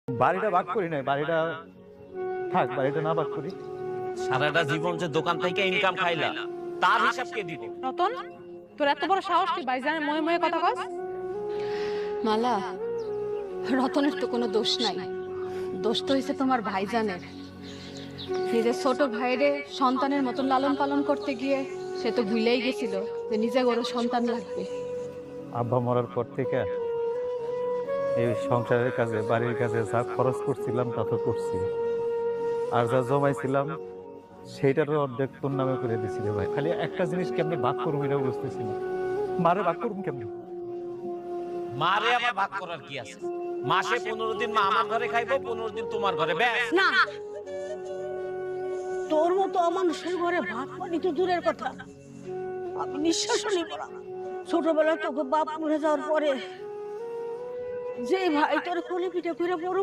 বাড়িটা ভাগ করি নাই, বাড়িটা থাক, বাড়িটা না ভাগ করি। সারাটা জীবন যে দোকান থেকে ইনকাম খাইলা তার হিসাব কে দিব? রতন, তোর এত বড় সাহস তুই ভাইজানের ময়ে ময়ে কথা কস? মালা, রতনের তো কোনো দোষ নাই, দোষ তো হয়েছে তোমার ভাইজানের। নিজের ছোট ভাইরে সন্তানের মতন লালন পালন করতে গিয়ে সে তো ভুলেই গেছিল যে নিজে বড় সন্তান লাগবে। আব্বা মরার পর থেকে এই সংসারের কাজে, বাড়ির কাজে যা খরচ করছিলাম তা তো করছি, আর যা জমাইছিলাম সেইটারও অর্ধেক তোর নামে করে দিছি রে ভাই। খালি একটা জিনিস কেমনি ভাগ করবো এটা বুঝতেছি না, মারে ভাগ করবো কেমনি? মারে আবার ভাগ করার কি আছে? মাসে 15 দিন মা আমার ঘরে খাইবো, 15 দিন তোমার ঘরে, ব্যাস। না, তোর মতো অমানুষের ঘরে ভাত পানি তো দূরের কথা, আমি নিঃশ্বাসও নিব না। ছোটবেলায় তোকে বাপ মরে যাওয়ার পরে যে ভাই তোর কোলে পিঠে করে বড়